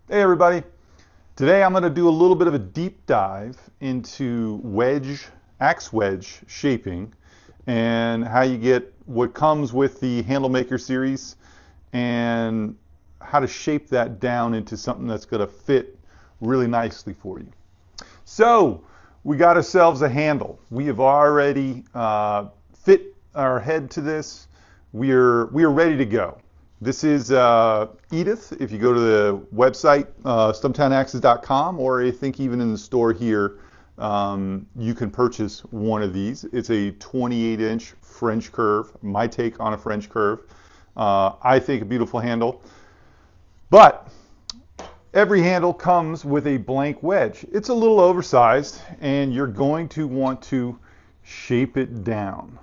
Hey everybody. Today I'm going to do a little bit of a deep dive into axe wedge shaping and how you get what comes with the Handle Maker series and how to shape that down into something that's going to fit really nicely for you. So we got ourselves a handle. We have already fit our head to this. We are ready to go. This is Edith. If you go to the website, stumptownaxes.com, or I think even in the store here, you can purchase one of these. It's a 28-inch French curve, my take on a French curve. I think a beautiful handle. But every handle comes with a blank wedge. It's a little oversized, and you're going to want to shape it down.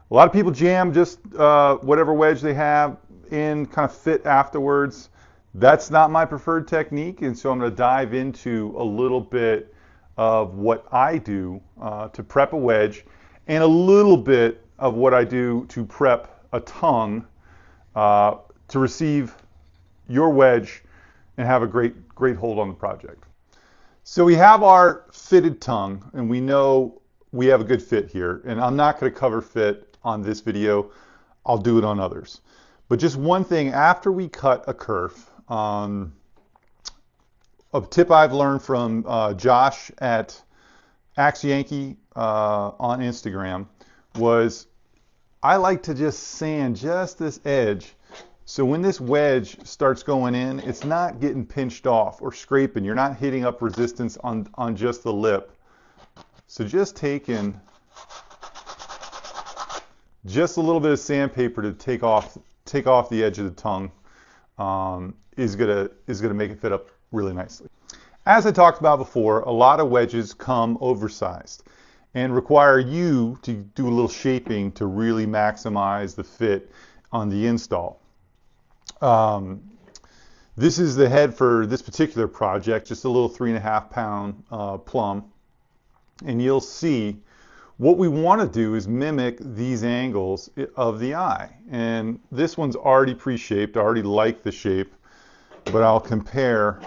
A lot of people jam just whatever wedge they have in, kind of fit afterwards. That's not my preferred technique, and so I'm going to dive into a little bit of what I do to prep a wedge and a little bit of what I do to prep a tongue to receive your wedge and have a great hold on the project. So we have our fitted tongue, and we know we have a good fit here, and I'm not going to cover fit on this video. I'll do it on others. But just one thing, after we cut a kerf, a tip I've learned from Josh at Axe Yankee on Instagram was I like to just sand just this edge, so when this wedge starts going in, it's not getting pinched off or scraping. You're not hitting up resistance on just the lip. So just taking just a little bit of sandpaper to take off the edge of the tongue is gonna make it fit up really nicely. As I talked about before, a lot of wedges come oversized and require you to do a little shaping to really maximize the fit on the install. This is the head for this particular project, just a little 3.5 pound plum, and you'll see what we want to do is mimic these angles of the eye. And this one's already pre-shaped. I already like the shape, but I'll compare,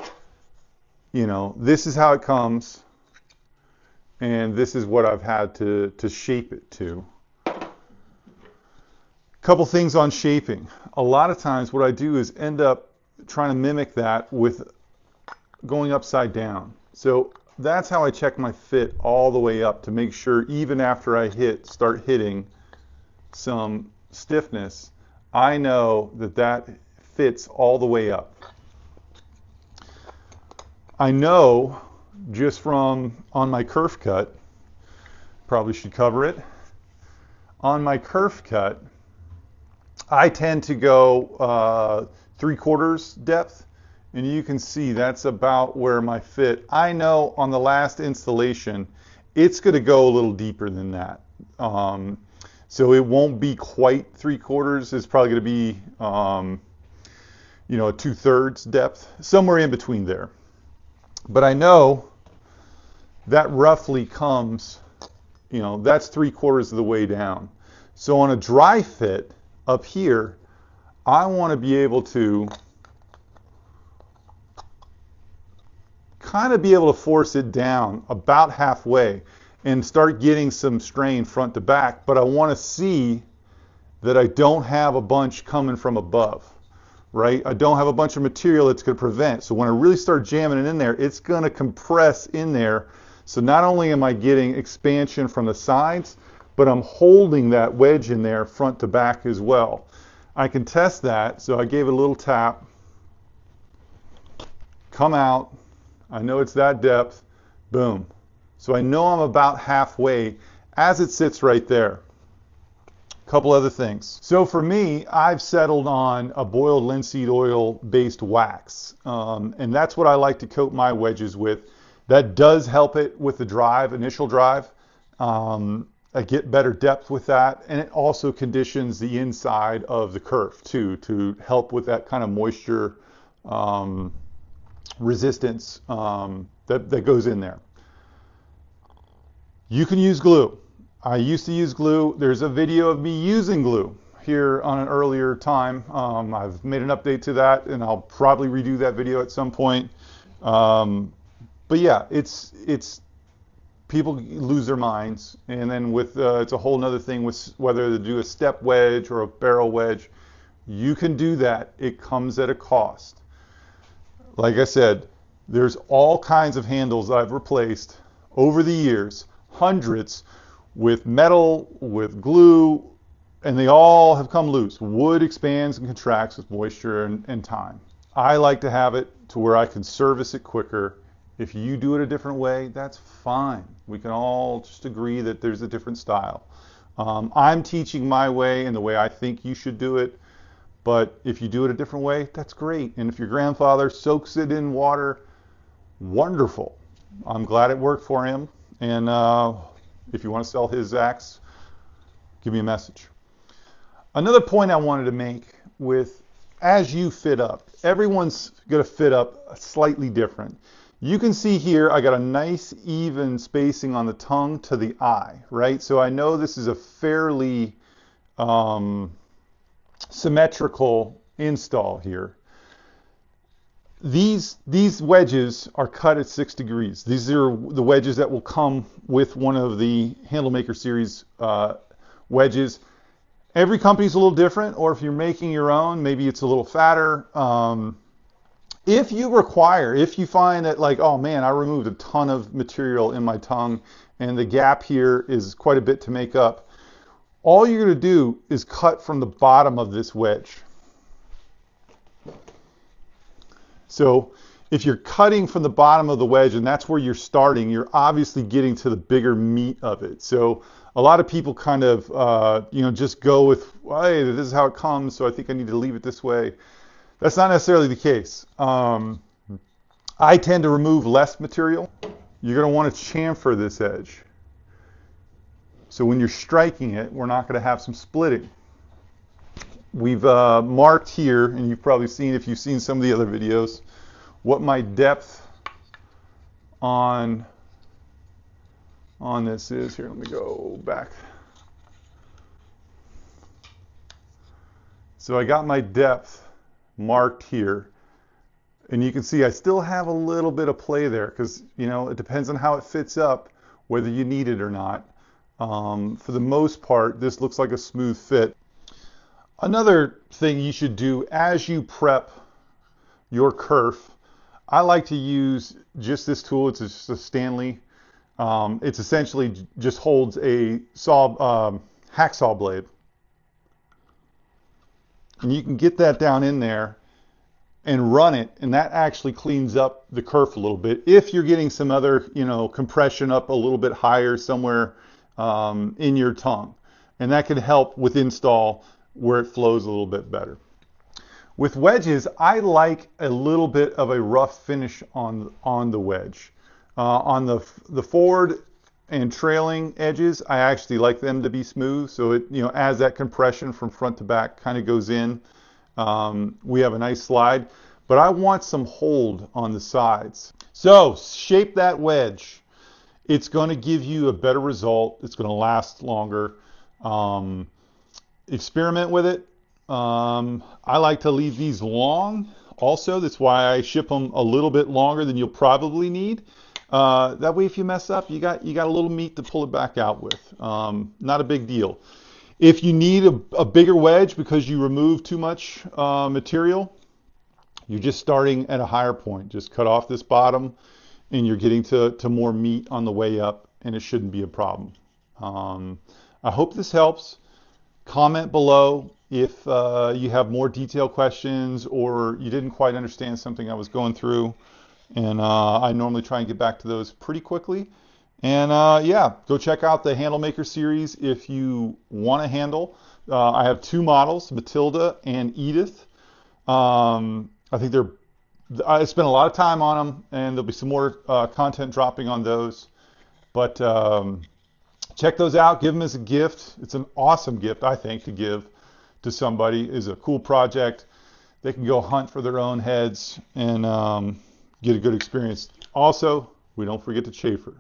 this is how it comes, and this is what I've had to shape it to. Couple things on shaping. A lot of times what I do is end up trying to mimic that with going upside down. So that's how I check my fit all the way up to make sure even after I start hitting some stiffness, I know that fits all the way up. I know just from on my kerf cut, probably should cover it. On my kerf cut, I tend to go 3/4 depth. And you can see that's about where my fit. I know on the last installation, it's going to go a little deeper than that. So it won't be quite 3/4. It's probably going to be, a 2/3 depth, somewhere in between there. But I know that roughly comes, that's 3/4 of the way down. So on a dry fit up here, I want to be able to kind of be able to force it down about halfway and start getting some strain front to back, but I want to see that I don't have a bunch coming from above, right? I don't have a bunch of material that's going to prevent. So when I really start jamming it in there, it's going to compress in there. So not only am I getting expansion from the sides, but I'm holding that wedge in there front to back as well. I can test that. So I gave it a little tap, come out. I know it's that depth, boom. So I know I'm about halfway as it sits right there. A couple other things. So for me, I've settled on a boiled linseed oil based wax. And that's what I like to coat my wedges with. That does help it with the drive, initial drive. I get better depth with that. And it also conditions the inside of the kerf too, to help with that kind of moisture resistance that goes in there. You can use glue. I used to use glue. There's a video of me using glue. here on an earlier time. I've made an update to that, and I'll probably redo that video at some point. But yeah, it's people lose their minds, and then with it's a whole nother thing with whether to do a step wedge or a barrel wedge. You can do that. It comes at a cost. Like I said, there's all kinds of handles that I've replaced over the years, hundreds, with metal, with glue, and they all have come loose. Wood expands and contracts with moisture and time. I like to have it to where I can service it quicker. If you do it a different way, that's fine. We can all just agree that there's a different style. I'm teaching my way and the way I think you should do it. But if you do it a different way, that's great. And if your grandfather soaks it in water, wonderful. I'm glad it worked for him. And if you want to sell his axe, give me a message. Another point I wanted to make with as you fit up, everyone's going to fit up slightly different. You can see here I got a nice even spacing on the tongue to the eye, right? So I know this is a fairly symmetrical install here. These wedges are cut at 6 degrees. These are the wedges that will come with one of the Handle Maker series wedges. Every company's a little different, or if you're making your own, maybe it's a little fatter. If you find that like, oh man, I removed a ton of material in my tongue and the gap here is quite a bit to make up, all you're going to do is cut from the bottom of this wedge. So if you're cutting from the bottom of the wedge and that's where you're starting, you're obviously getting to the bigger meat of it. So a lot of people kind of, just go with, well, hey, this is how it comes, so I think I need to leave it this way. That's not necessarily the case. I tend to remove less material. You're going to want to chamfer this edge. So when you're striking it, we're not going to have some splitting. We've marked here, and you've probably seen, if you've seen some of the other videos, what my depth on this is. Here, let me go back. So I got my depth marked here, and you can see I still have a little bit of play there because, it depends on how it fits up, whether you need it or not. For the most part, this looks like a smooth fit. Another thing you should do as you prep your kerf, I like to use just this tool. It's just a Stanley. It's essentially just holds a hacksaw blade. And you can get that down in there and run it, and that actually cleans up the kerf a little bit. If you're getting some other, compression up a little bit higher somewhere in your tongue, and that can help with install where it flows a little bit better. With wedges, I like a little bit of a rough finish on the wedge. On the forward and trailing edges, I actually like them to be smooth, so it as that compression from front to back kind of goes in, we have a nice slide. But I want some hold on the sides. So shape that wedge. It's going to give you a better result. It's going to last longer. Experiment with it. I like to leave these long also. That's why I ship them a little bit longer than you'll probably need. That way if you mess up, you got a little meat to pull it back out with. Not a big deal. If you need a bigger wedge because you remove too much material, you're just starting at a higher point. Just cut off this bottom and you're getting to more meat on the way up, and it shouldn't be a problem. I hope this helps. Comment below if you have more detailed questions or you didn't quite understand something I was going through. And I normally try and get back to those pretty quickly. And yeah, go check out the Handle Maker series if you want a handle. I have 2 models, Matilda and Edith. I think I spent a lot of time on them, and there'll be some more content dropping on those. But check those out. Give them as a gift. It's an awesome gift, I think, to give to somebody. It's a cool project. They can go hunt for their own heads and get a good experience. Also, we don't forget to chamfer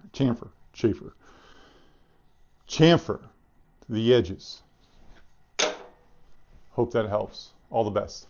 the edges. Hope that helps. All the best.